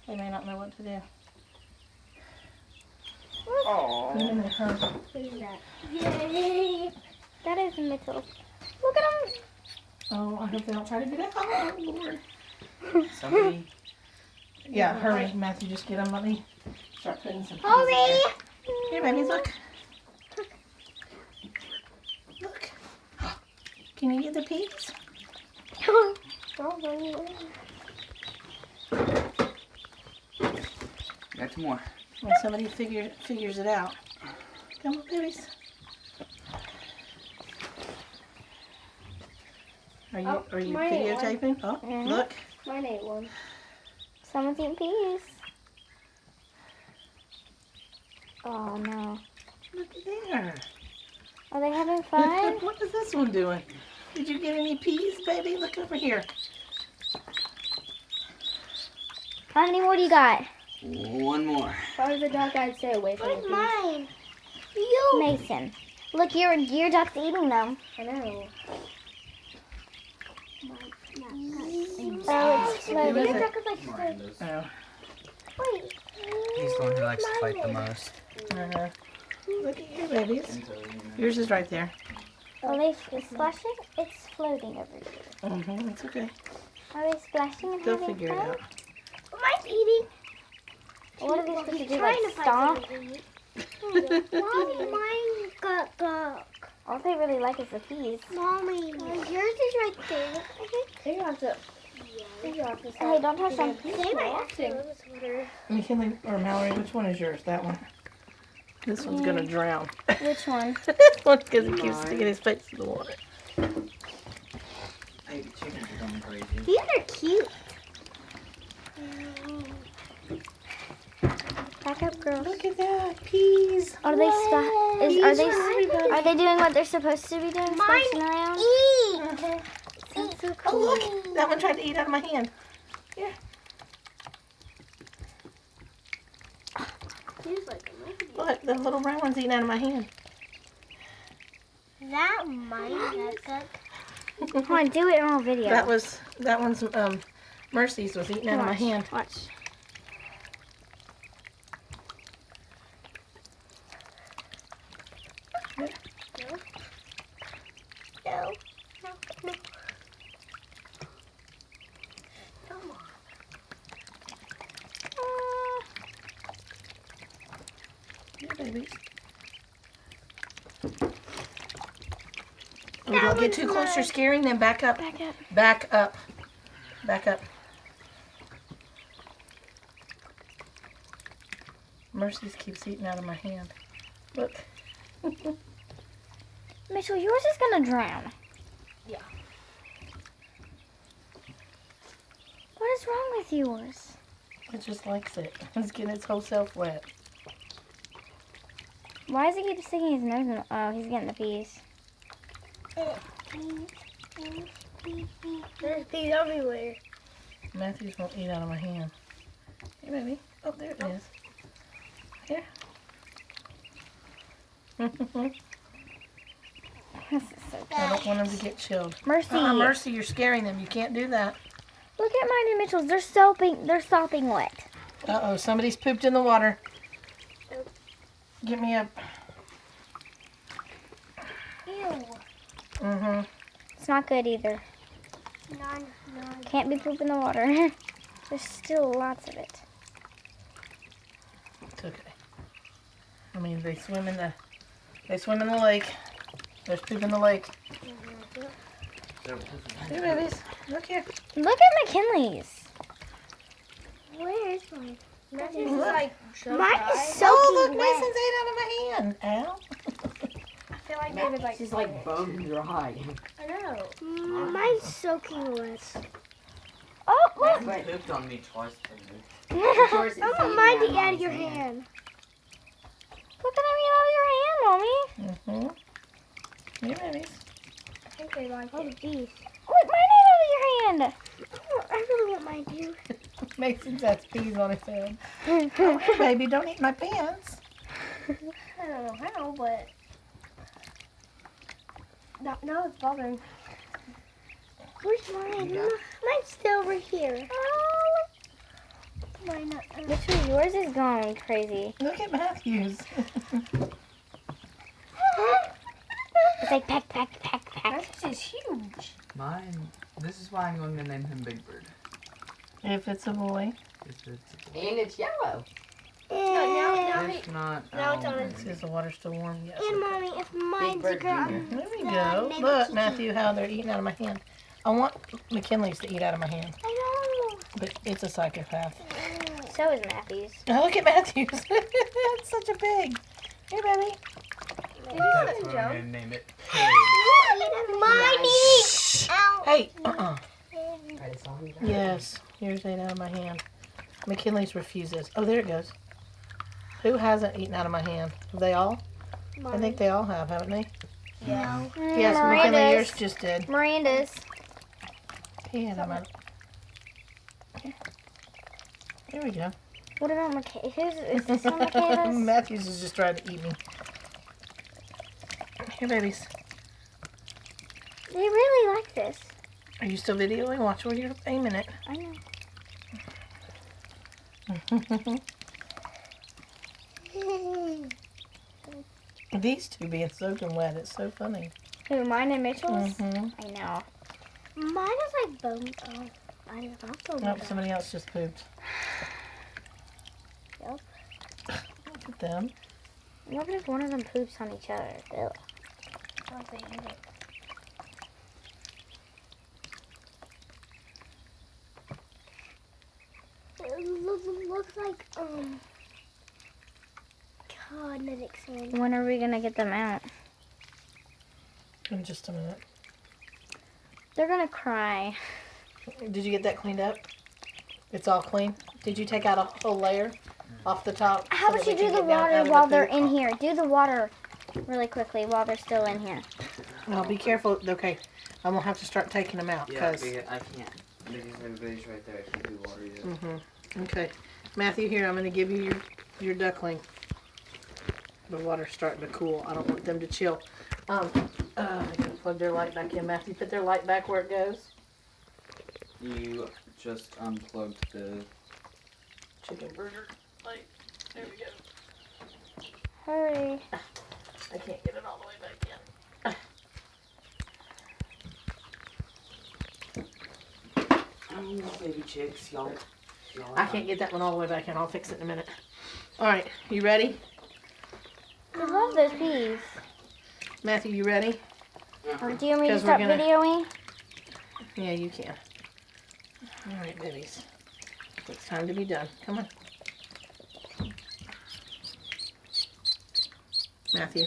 They may not know what to do. Oh. Put 'em in the hurry. What is that? Yay! That is Mitchell. Look at him. Oh, I hope they don't try to do that. Oh, Lord. Somebody. Yeah, hurry, Matthew. Just get them. Let me start putting some. Hurry! Here, baby, look. Look. Can you get the peas? Got two more. When somebody figures it out. Come on, babies. Are you mine ate one. videotaping? Oh, look. Mine ate one. Someone's eating peas. Oh no. Look there. Are they having fun? What is this one doing? Did you get any peas, baby? Look over here. How many more do you got? One more. Why does the dog guy stay away from the peas? Mine. You. Mason. Look, your duck's eating them. I know. Oh, it's floating. Your duck is like Miranda's. Oh. Wait. He's the one who likes to fight the most. Look at your babies. Yours is right there. Are they splashing? It's floating over here. It's okay. Are they splashing and They'll having figure it fun? out. Mine's eating. What are they supposed to do? Like stomp? Mommy, mine got duck. All they really like is the peas. Mommy, yours is right there. Hey, don't touch them. They might actually lose water. McKinley or Mallory, which one is yours? That one. This one's gonna drown. Which one? This one, because he keeps sticking his face in the water. Hey, the chickens are going crazy. These are cute. Back up, girls. Look at that, peas. Are they are they doing what they're supposed to be doing? Splashing around? Eat. That's so Oh, cool. look, that one tried to eat out of my hand. Here. Look, the little brown one's eating out of my hand. That mine got duck. Come on, do it on video. That one's Mercy's was eating out of my hand. Watch. No. No. Come on. Here, babies. Oh, don't get too close. You're scaring them. Back up. Back up. Back up. Back up. Mercy's keeps eating out of my hand. Look. Mitchell, yours is gonna drown. Yeah. What is wrong with yours? It just likes it. It's getting its whole self wet. Why does he keep sticking his nose in? Oh, he's getting the peas. There's peas everywhere. Matthews won't eat out of my hand. Hey, baby. Oh, there it is. Here. This is so cute. I don't want them to get chilled. Mercy. Mercy, you're scaring them. You can't do that. Look at mine and Mitchell's. They're sopping wet. Uh-oh, somebody's pooped in the water. Get me a... Ew. Mm-hmm. It's not good either. None. Can't be poop in the water. There's still lots of it. It's okay. I mean, they swim in the lake. There's poop in the lake. Here, babies. Look here. Look at McKinley's. Where is mine? Look. Mine is soaking Oh, look, wet. Mason's ate out of my hand. Ow. I feel like David likes She's like bone dry. I know. Mine's soaking wet. Oh, look. He pooped on me twice today. I want mine to get out of your hand. Look at him eat out of your hand, Mommy. Mm-hmm. Here, babies. I think they like it. These. Look, mine ate out of your hand. I really want mine too. Mason's has peas on his head. Oh, hey, baby, don't eat my pants. I don't know how, but now it's bothering. Where's mine? Mine's still over here. Oh, Mine. Literally, yours is going crazy. Look at Matthew's. It's like peck, peck, peck, peck. This is huge. Mine. This is why I'm going to name him Big Bird. If it's a boy. And it's yellow. Now If not, now it's on I'll- its- Is the water still warm? Yes. And mommy, if mine's a Bird girl, Junior. There we the go. name Look, Kiki. Matthew, how they're eating out of my hand. I want McKinley's to eat out of my hand, I know. but it's a psychopath. So is Matthew's. Now look at Matthew's. It's such a pig. Here, baby. That's what I'm going to name it. Pig. Mine eats out. Hey. Right, it's on you. Yes. Yours ate out of my hand. McKinley's refuses. Oh, there it goes. Who hasn't eaten out of my hand? Have they all? I think they all have, haven't they? No. Yes, McKinley, yours Miranda's. just did. Miranda's. He had them. There we go. What about Michaela? Is this on Michaela's? Matthews is just trying to eat me. Here, babies. They really like this. Are you still videoing? Watch where you're aiming it. I know. These two being soaking wet, it's so funny. Who, mine and Mitchell's? Mm-hmm. I know. Mine is like bone. Oh, mine is also Nope, somebody else just pooped. Yep. Look at them. What if one of them poops on each other? Ugh. It looks like cosmetic sand. When are we gonna get them out? In just a minute. They're gonna cry. Did you get that cleaned up? It's all clean. Did you take out a whole layer off the top? How so about that you we do can the get down out water of while they're poop? in here? Do the water really quickly while they're still in here. Well, be careful. Okay, I'm gonna have to start taking them out. Yeah, Cause, because I can't. Because everybody's right there. I can't do water yet. mm-hmm. Okay. Matthew, here, I'm gonna give you your duckling. The water's starting to cool. I don't want them to chill. I gotta plug their light back in. Matthew, put their light back where it goes. You just unplugged the... Chicken burger light. There we go. Hurry. I can't get it all the way back in. baby chicks, y'all. I can't get that one all the way back in. I'll fix it in a minute. All right, you ready? I love those peas. Matthew, you ready? Do you want me to 'Cause we're stop gonna- videoing? Yeah, you can. All right, babies. It's time to be done. Come on. Matthew.